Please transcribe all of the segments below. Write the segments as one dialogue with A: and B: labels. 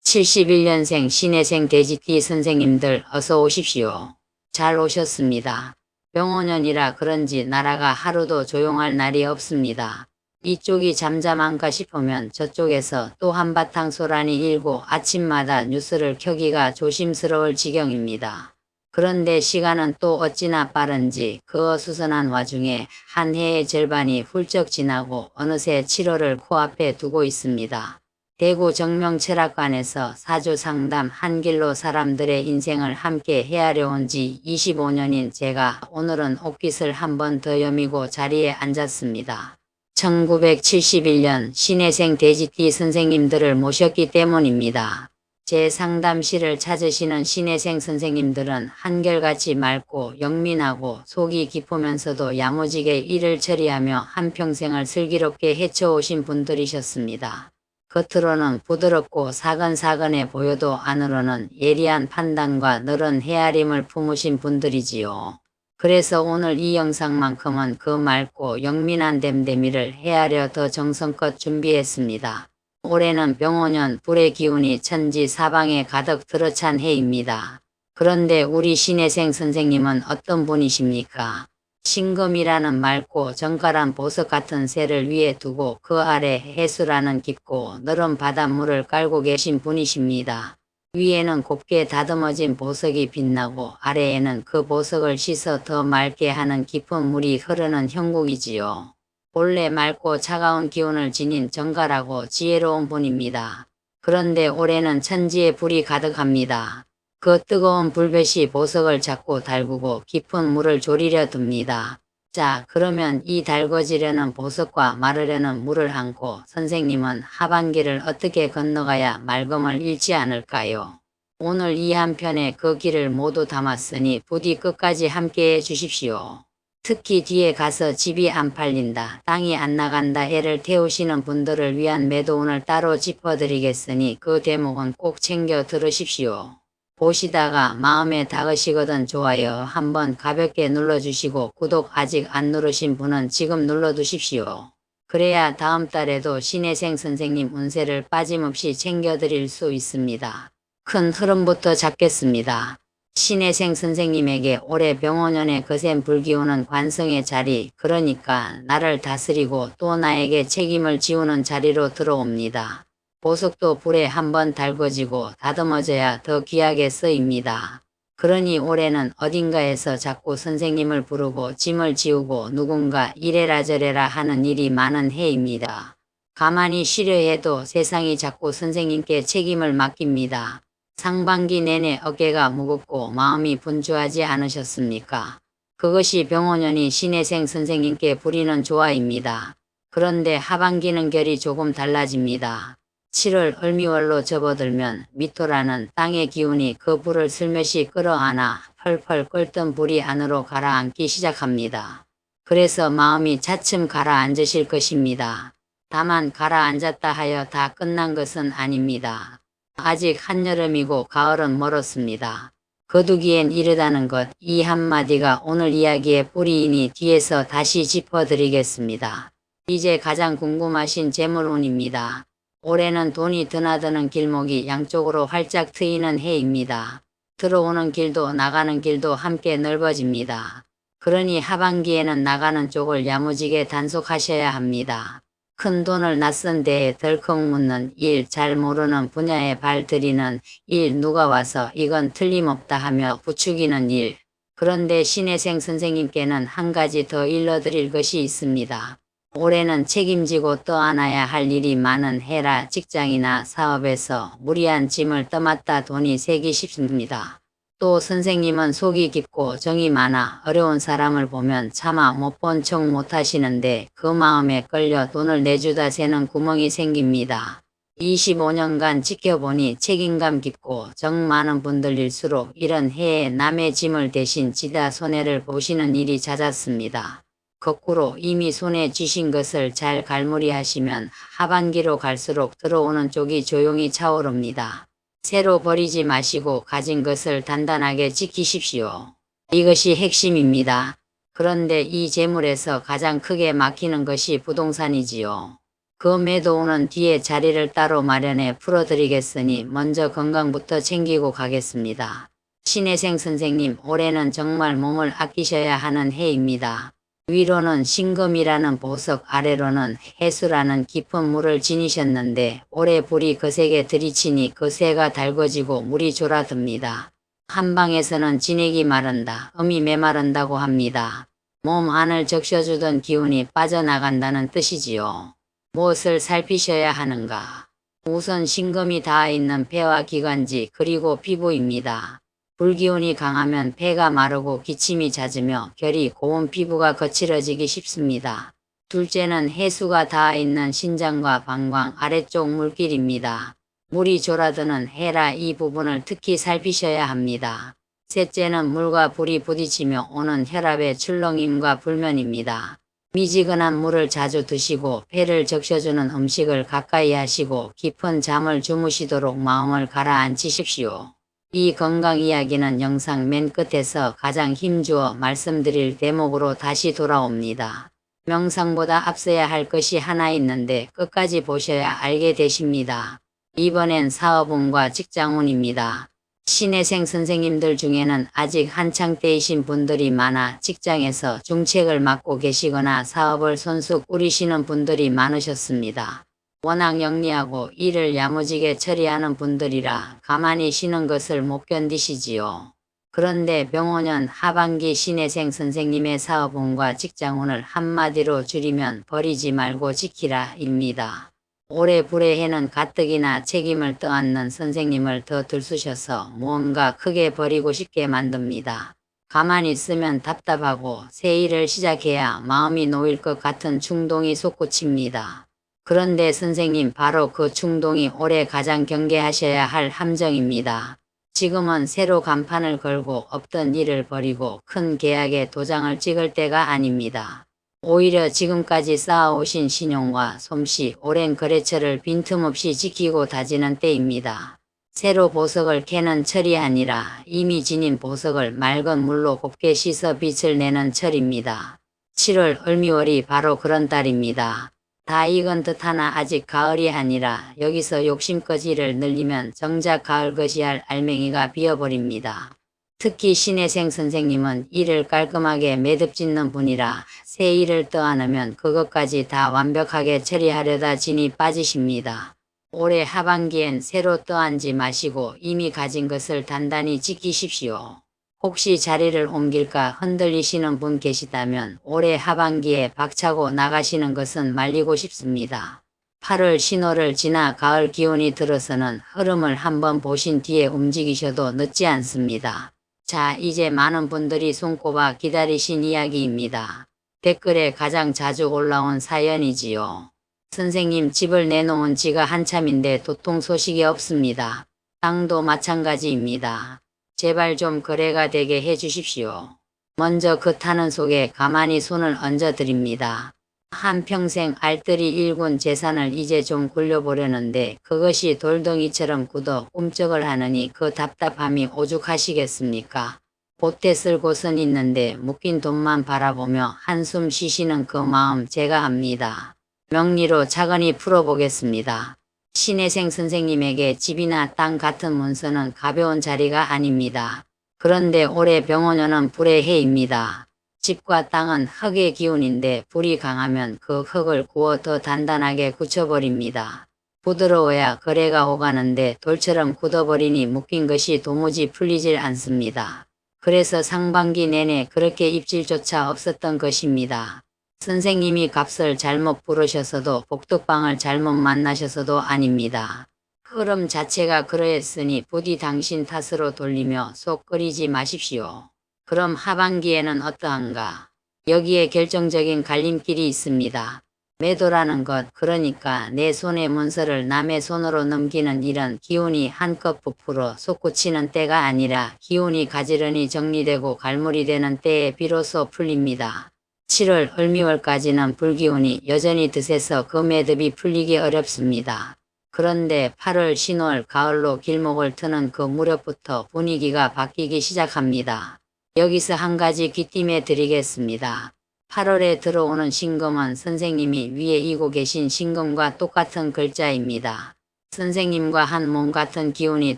A: 71년생 신혜생 돼지띠 선생님들 어서 오십시오. 잘 오셨습니다. 병원년이라 그런지 나라가 하루도 조용할 날이 없습니다. 이쪽이 잠잠한가 싶으면 저쪽에서 또 한바탕 소란이 일고 아침마다 뉴스를 켜기가 조심스러울 지경입니다. 그런데 시간은 또 어찌나 빠른지 그 어수선한 와중에 한 해의 절반이 훌쩍 지나고 어느새 7월을 코앞에 두고 있습니다. 대구 정명철학관에서 사주상담 한 길로 사람들의 인생을 함께 헤아려온 지 25년인 제가 오늘은 옷깃을 한 번 더 여미고 자리에 앉았습니다. 1971년 신혜생 돼지띠 선생님들을 모셨기 때문입니다. 제 상담실을 찾으시는 신혜생 선생님들은 한결같이 맑고 영민하고 속이 깊으면서도 야무지게 일을 처리하며 한평생을 슬기롭게 헤쳐오신 분들이셨습니다. 겉으로는 부드럽고 사근사근해 보여도 안으로는 예리한 판단과 늘은 헤아림을 품으신 분들이지요. 그래서 오늘 이 영상만큼은 그 맑고 영민한 댐댐이를 헤아려 더 정성껏 준비했습니다. 올해는 병오년 불의 기운이 천지 사방에 가득 들어찬 해입니다. 그런데 우리 신혜생 선생님은 어떤 분이십니까? 신금이라는 맑고 정갈한 보석 같은 새를 위에 두고 그 아래 해수라는 깊고 너른 바닷물을 깔고 계신 분이십니다. 위에는 곱게 다듬어진 보석이 빛나고 아래에는 그 보석을 씻어 더 맑게 하는 깊은 물이 흐르는 형국이지요. 본래 맑고 차가운 기운을 지닌 정갈하고 지혜로운 분입니다. 그런데 올해는 천지에 불이 가득합니다. 그 뜨거운 불볕이 보석을 자꾸 달구고 깊은 물을 졸이려 듭니다. 자, 그러면 이 달궈지려는 보석과 마르려는 물을 안고 선생님은 하반기를 어떻게 건너가야 맑음을 잃지 않을까요? 오늘 이 한편에 그 길을 모두 담았으니 부디 끝까지 함께해 주십시오. 특히 뒤에 가서 집이 안 팔린다, 땅이 안 나간다 애를 태우시는 분들을 위한 매도운을 따로 짚어드리겠으니 그 대목은 꼭 챙겨 들으십시오. 보시다가 마음에 닿으시거든 좋아요 한번 가볍게 눌러주시고 구독 아직 안 누르신 분은 지금 눌러두십시오. 그래야 다음 달에도 신혜생 선생님 운세를 빠짐없이 챙겨드릴 수 있습니다. 큰 흐름부터 잡겠습니다. 신혜생 선생님에게 올해 병오년의 거센 불기운은 관성의 자리, 그러니까 나를 다스리고 또 나에게 책임을 지우는 자리로 들어옵니다. 보석도 불에 한번 달궈지고 다듬어져야 더 귀하게 쓰입니다. 그러니 올해는 어딘가에서 자꾸 선생님을 부르고 짐을 지우고 누군가 이래라 저래라 하는 일이 많은 해입니다. 가만히 쉬려 해도 세상이 자꾸 선생님께 책임을 맡깁니다. 상반기 내내 어깨가 무겁고 마음이 분주하지 않으셨습니까? 그것이 병오년이 신혜생 선생님께 부리는 조화입니다. 그런데 하반기는 결이 조금 달라집니다. 7월 을미월로 접어들면 미토라는 땅의 기운이 그 불을 슬며시 끌어안아 펄펄 끓던 불이 안으로 가라앉기 시작합니다. 그래서 마음이 차츰 가라앉으실 것입니다. 다만 가라앉았다 하여 다 끝난 것은 아닙니다. 아직 한여름이고 가을은 멀었습니다. 거두기엔 이르다는 것, 이 한마디가 오늘 이야기의 뿌리이니 뒤에서 다시 짚어드리겠습니다. 이제 가장 궁금하신 재물운입니다. 올해는 돈이 드나드는 길목이 양쪽으로 활짝 트이는 해입니다. 들어오는 길도 나가는 길도 함께 넓어집니다. 그러니 하반기에는 나가는 쪽을 야무지게 단속하셔야 합니다. 큰 돈을 낯선 데에 덜컥 묻는 일, 잘 모르는 분야에 발 들이는 일, 누가 와서 이건 틀림없다 하며 부추기는 일. 그런데 신혜생 선생님께는 한 가지 더 일러드릴 것이 있습니다. 올해는 책임지고 떠안아야 할 일이 많은 해라 직장이나 사업에서 무리한 짐을 떠맡다 돈이 새기 쉽습니다. 또 선생님은 속이 깊고 정이 많아 어려운 사람을 보면 차마 못 본 척 못하시는데 그 마음에 끌려 돈을 내주다 새는 구멍이 생깁니다. 25년간 지켜보니 책임감 깊고 정 많은 분들일수록 이런 해에 남의 짐을 대신 지다 손해를 보시는 일이 잦았습니다. 거꾸로 이미 손에 쥐신 것을 잘 갈무리하시면 하반기로 갈수록 들어오는 쪽이 조용히 차오릅니다. 새로 버리지 마시고 가진 것을 단단하게 지키십시오. 이것이 핵심입니다. 그런데 이 재물에서 가장 크게 막히는 것이 부동산이지요. 그 매도 오는 뒤에 자리를 따로 마련해 풀어드리겠으니 먼저 건강부터 챙기고 가겠습니다. 신혜생 선생님, 올해는 정말 몸을 아끼셔야 하는 해입니다. 위로는 신금이라는 보석, 아래로는 해수라는 깊은 물을 지니셨는데 올해 불이 거세게 들이치니 거세가 달궈지고 물이 졸아듭니다. 한방에서는 진액이 마른다, 음이 메마른다고 합니다. 몸 안을 적셔주던 기운이 빠져나간다는 뜻이지요. 무엇을 살피셔야 하는가? 우선 신금이 닿아있는 폐와 기관지 그리고 피부입니다. 불기운이 강하면 폐가 마르고 기침이 잦으며 결이 고운 피부가 거칠어지기 쉽습니다. 둘째는 해수가 닿아있는 신장과 방광 아래쪽 물길입니다. 물이 졸아드는 해라 이 부분을 특히 살피셔야 합니다. 셋째는 물과 불이 부딪히며 오는 혈압의 출렁임과 불면입니다. 미지근한 물을 자주 드시고 폐를 적셔주는 음식을 가까이 하시고 깊은 잠을 주무시도록 마음을 가라앉히십시오. 이 건강 이야기는 영상 맨 끝에서 가장 힘주어 말씀드릴 대목으로 다시 돌아옵니다. 명상보다 앞서야 할 것이 하나 있는데 끝까지 보셔야 알게 되십니다. 이번엔 사업운과 직장운입니다. 신혜생 선생님들 중에는 아직 한창 때이신 분들이 많아 직장에서 중책을 맡고 계시거나 사업을 손수 꾸리시는 분들이 많으셨습니다. 워낙 영리하고 일을 야무지게 처리하는 분들이라 가만히 쉬는 것을 못 견디시지요. 그런데 병원년 하반기 신혜생 선생님의 사업운과 직장운을 한마디로 줄이면 버리지 말고 지키라 입니다. 올해 불의 해는 가뜩이나 책임을 떠안는 선생님을 더 들쑤셔서 무언가 크게 버리고 싶게 만듭니다. 가만히 있으면 답답하고 새 일을 시작해야 마음이 놓일 것 같은 충동이 솟구칩니다. 그런데 선생님, 바로 그 충동이 올해 가장 경계하셔야 할 함정입니다. 지금은 새로 간판을 걸고 없던 일을 버리고 큰 계약에 도장을 찍을 때가 아닙니다. 오히려 지금까지 쌓아오신 신용과 솜씨, 오랜 거래처를 빈틈없이 지키고 다지는 때입니다. 새로 보석을 캐는 철이 아니라 이미 지닌 보석을 맑은 물로 곱게 씻어 빛을 내는 철입니다. 7월 을미월이 바로 그런 달입니다. 다 익은 듯하나 아직 가을이 아니라 여기서 욕심거지를 늘리면 정작 가을 것이할 알맹이가 비어버립니다. 특히 신혜생 선생님은 일을 깔끔하게 매듭짓는 분이라 새 일을 떠안으면 그것까지 다 완벽하게 처리하려다 진이 빠지십니다. 올해 하반기엔 새로 떠안지 마시고 이미 가진 것을 단단히 지키십시오. 혹시 자리를 옮길까 흔들리시는 분 계시다면 올해 하반기에 박차고 나가시는 것은 말리고 싶습니다. 8월 신호를 지나 가을 기운이 들어서는 흐름을 한번 보신 뒤에 움직이셔도 늦지 않습니다. 자, 이제 많은 분들이 손꼽아 기다리신 이야기입니다. 댓글에 가장 자주 올라온 사연이지요. 선생님, 집을 내놓은 지가 한참인데 도통 소식이 없습니다. 땅도 마찬가지입니다. 제발 좀 거래가 되게 해주십시오. 먼저 그 타는 속에 가만히 손을 얹어 드립니다. 한평생 알뜰히 일군 재산을 이제 좀 굴려보려는데 그것이 돌덩이처럼 굳어 꿈쩍을 하느니 그 답답함이 오죽하시겠습니까? 보태 쓸 곳은 있는데 묶인 돈만 바라보며 한숨 쉬시는 그 마음 제가 압니다. 명리로 차근히 풀어보겠습니다. 신혜생 선생님에게 집이나 땅 같은 문서는 가벼운 자리가 아닙니다. 그런데 올해 병원년은 불의 해입니다. 집과 땅은 흙의 기운인데 불이 강하면 그 흙을 구워 더 단단하게 굳혀버립니다. 부드러워야 거래가 오가는데 돌처럼 굳어버리니 묶인 것이 도무지 풀리질 않습니다. 그래서 상반기 내내 그렇게 입질조차 없었던 것입니다. 선생님이 값을 잘못 부르셔서도 복덕방을 잘못 만나셔서도 아닙니다. 흐름 자체가 그러했으니 부디 당신 탓으로 돌리며 속 끓이지 마십시오. 그럼 하반기에는 어떠한가? 여기에 결정적인 갈림길이 있습니다. 매도라는 것, 그러니까 내 손의 문서를 남의 손으로 넘기는 일은 기운이 한껏 부풀어 솟구치는 때가 아니라 기운이 가지런히 정리되고 갈무리 되는 때에 비로소 풀립니다. 7월 을미월까지는 불기운이 여전히 드세서 그 매듭이 풀리기 어렵습니다. 그런데 8월 신월 가을로 길목을 트는 그 무렵부터 분위기가 바뀌기 시작합니다. 여기서 한 가지 귀띔해 드리겠습니다. 8월에 들어오는 신금은 선생님이 위에 이고 계신 신금과 똑같은 글자입니다. 선생님과 한 몸 같은 기운이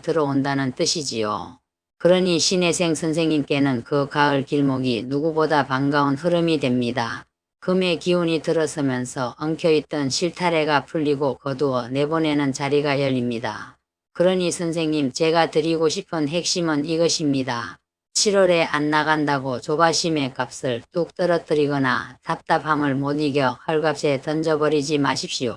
A: 들어온다는 뜻이지요. 그러니 신혜생 선생님께는 그 가을 길목이 누구보다 반가운 흐름이 됩니다. 금의 기운이 들어서면서 엉켜있던 실타래가 풀리고 거두어 내보내는 자리가 열립니다. 그러니 선생님, 제가 드리고 싶은 핵심은 이것입니다. 7월에 안 나간다고 조바심의 값을 뚝 떨어뜨리거나 답답함을 못 이겨 헐값에 던져버리지 마십시오.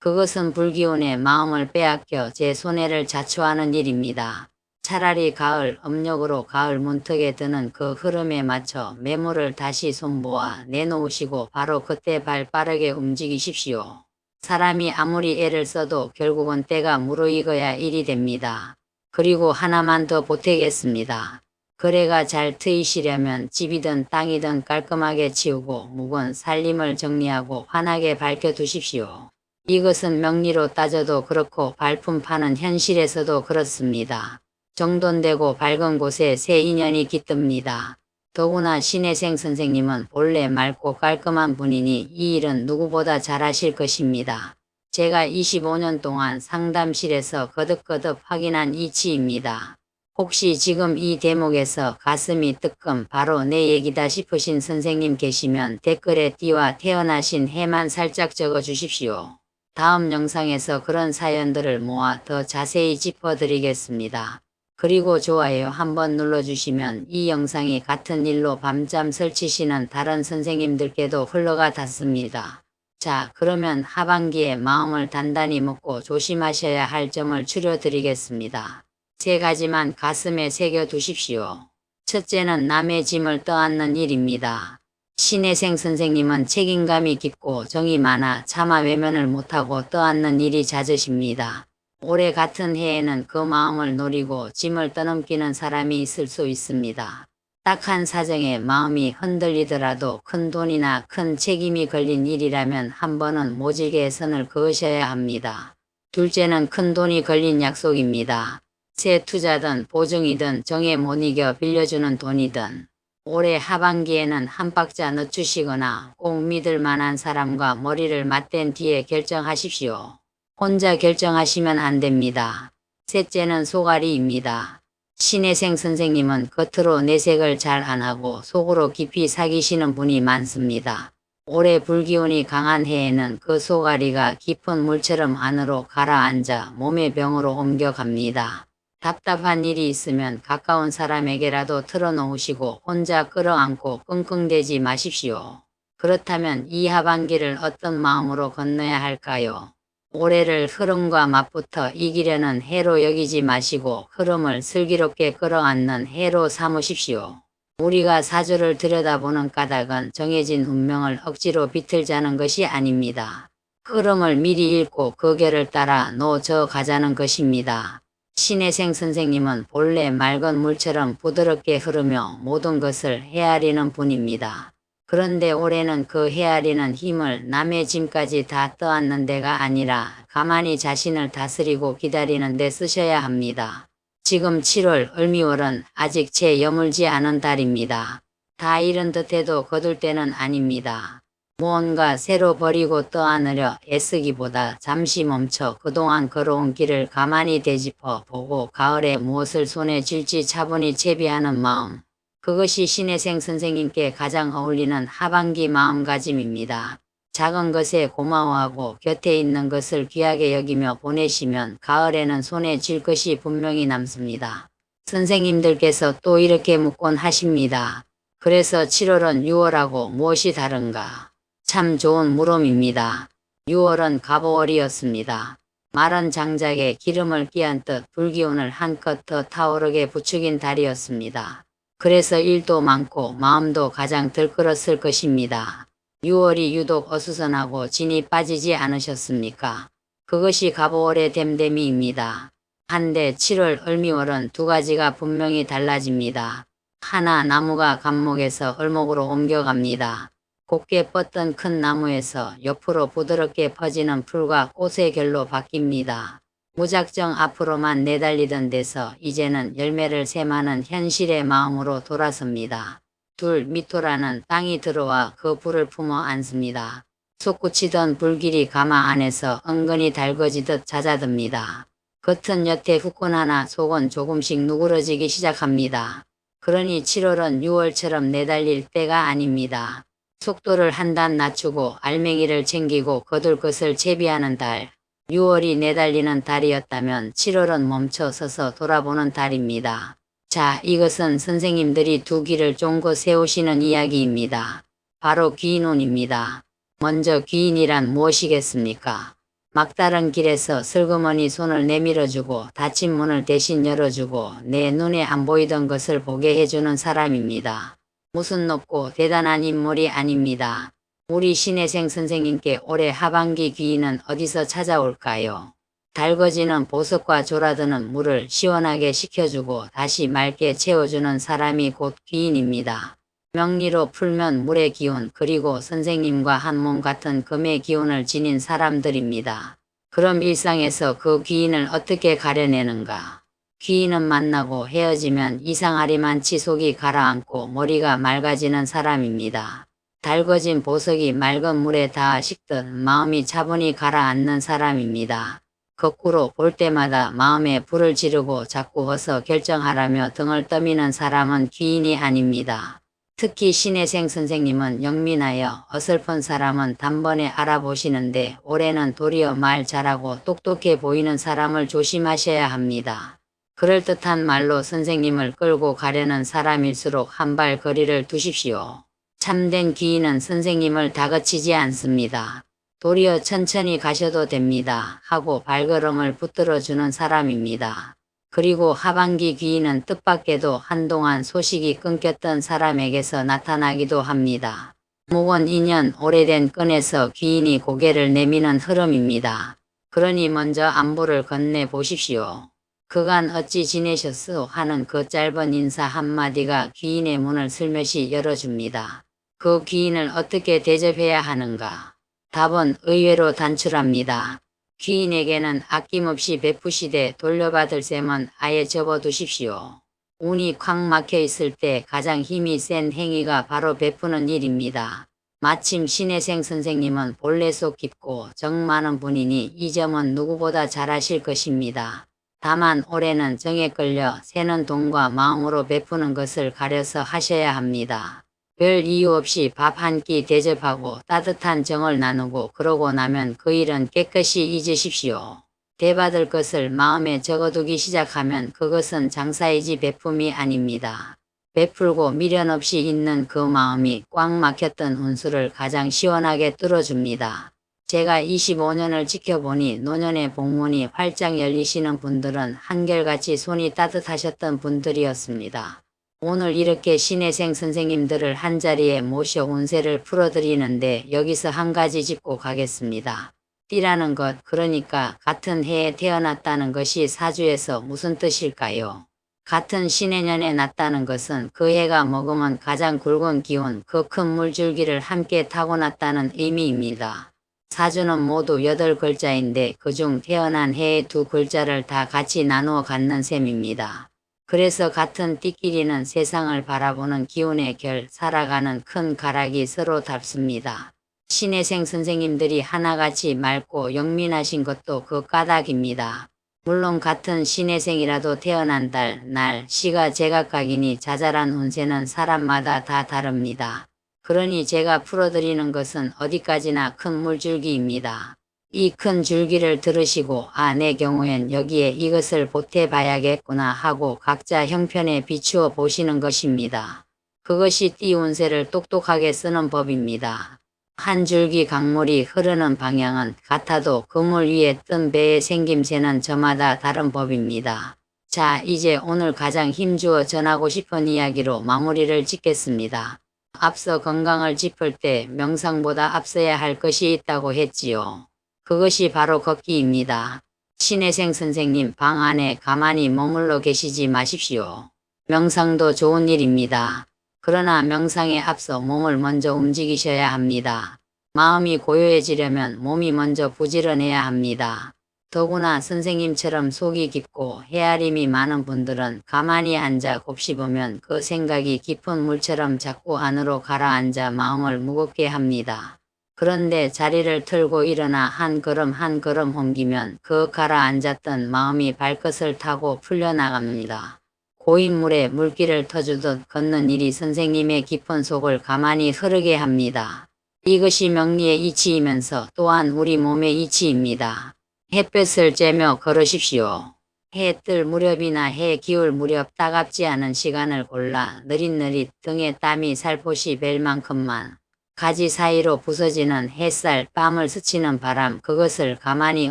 A: 그것은 불기운의 마음을 빼앗겨 제 손해를 자초하는 일입니다. 차라리 가을 음력으로 가을 문턱에 드는 그 흐름에 맞춰 매물을 다시 손보아 내놓으시고 바로 그때 발 빠르게 움직이십시오. 사람이 아무리 애를 써도 결국은 때가 무르익어야 일이 됩니다. 그리고 하나만 더 보태겠습니다. 거래가 잘 트이시려면 집이든 땅이든 깔끔하게 치우고 묵은 살림을 정리하고 환하게 밝혀두십시오. 이것은 명리로 따져도 그렇고 발품 파는 현실에서도 그렇습니다. 정돈되고 밝은 곳에 새 인연이 깃듭니다. 더구나 신혜생 선생님은 본래 맑고 깔끔한 분이니 이 일은 누구보다 잘하실 것입니다. 제가 25년 동안 상담실에서 거듭거듭 확인한 이치입니다. 혹시 지금 이 대목에서 가슴이 뜨끔 바로 내 얘기다 싶으신 선생님 계시면 댓글에 띠와 태어나신 해만 살짝 적어 주십시오. 다음 영상에서 그런 사연들을 모아 더 자세히 짚어드리겠습니다. 그리고 좋아요 한번 눌러주시면 이 영상이 같은 일로 밤잠 설치시는 다른 선생님들께도 흘러가 닿습니다. 자, 그러면 하반기에 마음을 단단히 먹고 조심하셔야 할 점을 추려드리겠습니다. 3가지만 가슴에 새겨두십시오. 첫째는 남의 짐을 떠안는 일입니다. 신혜생 선생님은 책임감이 깊고 정이 많아 차마 외면을 못하고 떠안는 일이 잦으십니다. 올해 같은 해에는 그 마음을 노리고 짐을 떠넘기는 사람이 있을 수 있습니다. 딱한 사정에 마음이 흔들리더라도 큰 돈이나 큰 책임이 걸린 일이라면 한 번은 모질게 선을 그으셔야 합니다. 둘째는 큰 돈이 걸린 약속입니다. 새 투자든 보증이든 정에 못 이겨 빌려주는 돈이든 올해 하반기에는 한 박자 늦추시거나 꼭 믿을 만한 사람과 머리를 맞댄 뒤에 결정하십시오. 혼자 결정하시면 안 됩니다. 셋째는 소갈이입니다. 신혜생 선생님은 겉으로 내색을 잘 안하고 속으로 깊이 사귀시는 분이 많습니다. 올해 불기운이 강한 해에는 그 소갈이가 깊은 물처럼 안으로 가라앉아 몸의 병으로 옮겨갑니다. 답답한 일이 있으면 가까운 사람에게라도 털어놓으시고 혼자 끌어안고 끙끙대지 마십시오. 그렇다면 이 하반기를 어떤 마음으로 건너야 할까요? 올해를 흐름과 맞붙어 이기려는 해로 여기지 마시고 흐름을 슬기롭게 끌어안는 해로 삼으십시오. 우리가 사주를 들여다보는 까닭은 정해진 운명을 억지로 비틀자는 것이 아닙니다. 흐름을 미리 읽고 그 결을 따라 놓저 가자는 것입니다. 신혜생 선생님은 본래 맑은 물처럼 부드럽게 흐르며 모든 것을 헤아리는 분입니다. 그런데 올해는 그 헤아리는 힘을 남의 짐까지 다 떠안는 데가 아니라 가만히 자신을 다스리고 기다리는 데 쓰셔야 합니다. 지금 7월 을미월은 아직 채 여물지 않은 달입니다. 다 잃은 듯해도 거둘 때는 아닙니다. 무언가 새로 버리고 떠안으려 애쓰기보다 잠시 멈춰 그동안 걸어온 길을 가만히 되짚어 보고 가을에 무엇을 손에 쥘지 차분히 채비하는 마음. 그것이 신혜생 선생님께 가장 어울리는 하반기 마음가짐입니다. 작은 것에 고마워하고 곁에 있는 것을 귀하게 여기며 보내시면 가을에는 손에 쥘 것이 분명히 남습니다. 선생님들께서 또 이렇게 묻곤 하십니다. 그래서 7월은 6월하고 무엇이 다른가? 참 좋은 물음입니다. 6월은 갑오월이었습니다. 마른 장작에 기름을 끼얹 듯 불기운을 한껏 더 타오르게 부추긴 달이었습니다. 그래서 일도 많고 마음도 가장 들끓었을 것입니다. 6월이 유독 어수선하고 진이 빠지지 않으셨습니까? 그것이 갑오월의 됨됨이입니다. 한데 7월 을미월은 2가지가 분명히 달라집니다. 하나, 나무가 갑목에서 을목으로 옮겨갑니다. 곱게 뻗던 큰 나무에서 옆으로 부드럽게 퍼지는 풀과 꽃의 결로 바뀝니다. 무작정 앞으로만 내달리던 데서 이제는 열매를 샘하는 현실의 마음으로 돌아섭니다. 둘 미토라는 땅이 들어와 그 불을 품어 안습니다. 솟구치던 불길이 가마 안에서 은근히 달궈지듯 잦아듭니다. 겉은 여태 후끈하나 속은 조금씩 누그러지기 시작합니다. 그러니 7월은 6월처럼 내달릴 때가 아닙니다. 속도를 한 단 낮추고 알맹이를 챙기고 거둘 것을 채비하는 달. 6월이 내달리는 달이었다면 7월은 멈춰 서서 돌아보는 달입니다. 자, 이것은 선생님들이 두 길을 쫑긋 세우시는 이야기입니다. 바로 귀인운입니다. 먼저 귀인이란 무엇이겠습니까? 막다른 길에서 슬그머니 손을 내밀어주고 닫힌 문을 대신 열어주고 내 눈에 안 보이던 것을 보게 해주는 사람입니다. 무슨 높고 대단한 인물이 아닙니다. 우리 신혜생 선생님께 올해 하반기 귀인은 어디서 찾아올까요? 달궈지는 보석과 졸아드는 물을 시원하게 식혀주고 다시 맑게 채워주는 사람이 곧 귀인입니다. 명리로 풀면 물의 기운 그리고 선생님과 한 몸 같은 금의 기운을 지닌 사람들입니다. 그럼 일상에서 그 귀인을 어떻게 가려내는가? 귀인은 만나고 헤어지면 이상하리만치 속이 가라앉고 머리가 맑아지는 사람입니다. 달궈진 보석이 맑은 물에 닿아 식듯 마음이 차분히 가라앉는 사람입니다. 거꾸로 볼 때마다 마음에 불을 지르고 자꾸 어서 결정하라며 등을 떠미는 사람은 귀인이 아닙니다. 특히 신혜생 선생님은 영민하여 어설픈 사람은 단번에 알아보시는데 올해는 도리어 말 잘하고 똑똑해 보이는 사람을 조심하셔야 합니다. 그럴듯한 말로 선생님을 끌고 가려는 사람일수록 한 발 거리를 두십시오. 참된 귀인은 선생님을 다그치지 않습니다. 도리어 천천히 가셔도 됩니다 하고 발걸음을 붙들어주는 사람입니다. 그리고 하반기 귀인은 뜻밖에도 한동안 소식이 끊겼던 사람에게서 나타나기도 합니다. 묵은 인연 오래된 끈에서 귀인이 고개를 내미는 흐름입니다. 그러니 먼저 안부를 건네보십시오. 그간 어찌 지내셨소 하는 그 짧은 인사 한마디가 귀인의 문을 슬며시 열어줍니다. 그 귀인을 어떻게 대접해야 하는가? 답은 의외로 단출합니다. 귀인에게는 아낌없이 베푸시되 돌려받을 셈은 아예 접어두십시오. 운이 콱 막혀 있을 때 가장 힘이 센 행위가 바로 베푸는 일입니다. 마침 신혜생 선생님은 본래 속 깊고 정 많은 분이니 이 점은 누구보다 잘하실 것입니다. 다만 올해는 정에 끌려 새는 돈과 마음으로 베푸는 것을 가려서 하셔야 합니다. 별 이유 없이 밥 한 끼 대접하고 따뜻한 정을 나누고 그러고 나면 그 일은 깨끗이 잊으십시오. 대받을 것을 마음에 적어두기 시작하면 그것은 장사이지 베품이 아닙니다. 베풀고 미련 없이 있는 그 마음이 꽉 막혔던 운수를 가장 시원하게 뚫어줍니다. 제가 25년을 지켜보니 노년의 복문이 활짝 열리시는 분들은 한결같이 손이 따뜻하셨던 분들이었습니다. 오늘 이렇게 신혜생 선생님들을 한자리에 모셔 운세를 풀어드리는데 여기서 한 가지 짚고 가겠습니다. 띠라는 것, 그러니까 같은 해에 태어났다는 것이 사주에서 무슨 뜻일까요? 같은 신해년에 났다는 것은 그 해가 머금은 가장 굵은 기운, 그 큰 물줄기를 함께 타고났다는 의미입니다. 사주는 모두 8글자인데 그중 태어난 해의 2글자를 다 같이 나누어 갖는 셈입니다. 그래서 같은 띠끼리는 세상을 바라보는 기운의 결, 살아가는 큰 가락이 서로 닮습니다. 신혜생 선생님들이 하나같이 맑고 영민하신 것도 그 까닭입니다. 물론 같은 신혜생이라도 태어난 달, 날, 시가 제각각이니 자잘한 운세는 사람마다 다 다릅니다. 그러니 제가 풀어드리는 것은 어디까지나 큰 물줄기입니다. 이 큰 줄기를 들으시고 내 경우엔 여기에 이것을 보태봐야겠구나 하고 각자 형편에 비추어 보시는 것입니다. 그것이 띠 운세를 똑똑하게 쓰는 법입니다. 한 줄기 강물이 흐르는 방향은 같아도 그물 위에 뜬 배의 생김새는 저마다 다른 법입니다. 자, 이제 오늘 가장 힘주어 전하고 싶은 이야기로 마무리를 짓겠습니다. 앞서 건강을 짚을 때 명상보다 앞서야 할 것이 있다고 했지요. 그것이 바로 걷기입니다. 신혜생 선생님 방 안에 가만히 머물러 계시지 마십시오. 명상도 좋은 일입니다. 그러나 명상에 앞서 몸을 먼저 움직이셔야 합니다. 마음이 고요해지려면 몸이 먼저 부지런해야 합니다. 더구나 선생님처럼 속이 깊고 헤아림이 많은 분들은 가만히 앉아 곱씹으면 그 생각이 깊은 물처럼 자꾸 안으로 가라앉아 마음을 무겁게 합니다. 그런데 자리를 틀고 일어나 한 걸음 한 걸음 옮기면 그 가라앉았던 마음이 발끝을 타고 풀려나갑니다. 고인 물에 물기를 터주듯 걷는 일이 선생님의 깊은 속을 가만히 흐르게 합니다. 이것이 명리의 이치이면서 또한 우리 몸의 이치입니다. 햇볕을 쬐며 걸으십시오. 해 뜰 무렵이나 해 기울 무렵 따갑지 않은 시간을 골라 느릿느릿 등에 땀이 살포시 뵐 만큼만 가지 사이로 부서지는 햇살, 뺨을 스치는 바람, 그것을 가만히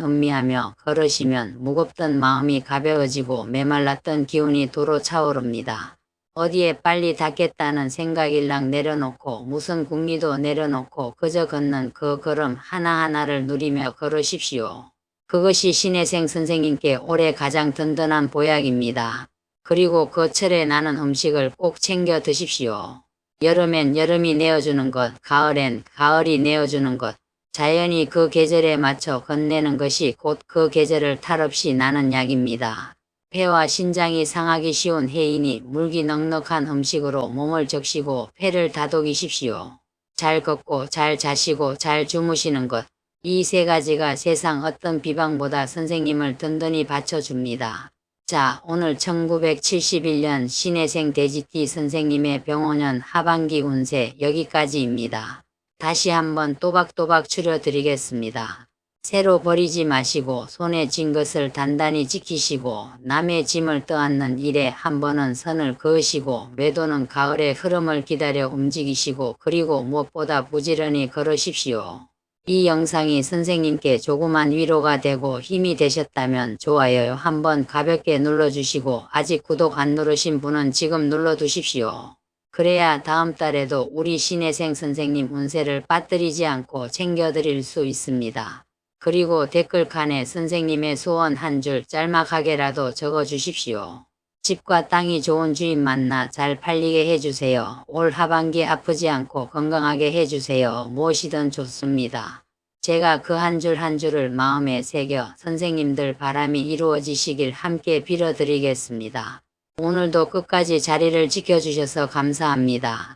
A: 음미하며 걸으시면 무겁던 마음이 가벼워지고 메말랐던 기운이 도로 차오릅니다. 어디에 빨리 닿겠다는 생각일랑 내려놓고 무슨 궁리도 내려놓고 그저 걷는 그 걸음 하나하나를 누리며 걸으십시오. 그것이 신혜생 선생님께 올해 가장 든든한 보약입니다. 그리고 그 철에 나는 음식을 꼭 챙겨 드십시오. 여름엔 여름이 내어주는 것, 가을엔 가을이 내어주는 것, 자연이 그 계절에 맞춰 건네는 것이 곧 그 계절을 탈없이 나는 약입니다. 폐와 신장이 상하기 쉬운 해이니 물기 넉넉한 음식으로 몸을 적시고 폐를 다독이십시오. 잘 걷고 잘 자시고 잘 주무시는 것, 이 세 가지가 세상 어떤 비방보다 선생님을 든든히 받쳐줍니다. 자, 오늘 1971년 신혜생 돼지띠 선생님의 병원년 하반기 운세 여기까지입니다. 다시 한번 또박또박 추려드리겠습니다. 새로 버리지 마시고 손에 쥔 것을 단단히 지키시고 남의 짐을 떠안는 일에 한 번은 선을 그으시고 매도는 가을의 흐름을 기다려 움직이시고 그리고 무엇보다 부지런히 걸으십시오. 이 영상이 선생님께 조그만 위로가 되고 힘이 되셨다면 좋아요 한번 가볍게 눌러주시고 아직 구독 안 누르신 분은 지금 눌러두십시오. 그래야 다음 달에도 우리 신혜생 선생님 운세를 빠뜨리지 않고 챙겨드릴 수 있습니다. 그리고 댓글칸에 선생님의 소원 한 줄 짤막하게라도 적어주십시오. 집과 땅이 좋은 주인 만나 잘 팔리게 해주세요. 올 하반기 아프지 않고 건강하게 해주세요. 무엇이든 좋습니다. 제가 그 한 줄 한 줄을 마음에 새겨 선생님들 바람이 이루어지시길 함께 빌어드리겠습니다. 오늘도 끝까지 자리를 지켜주셔서 감사합니다.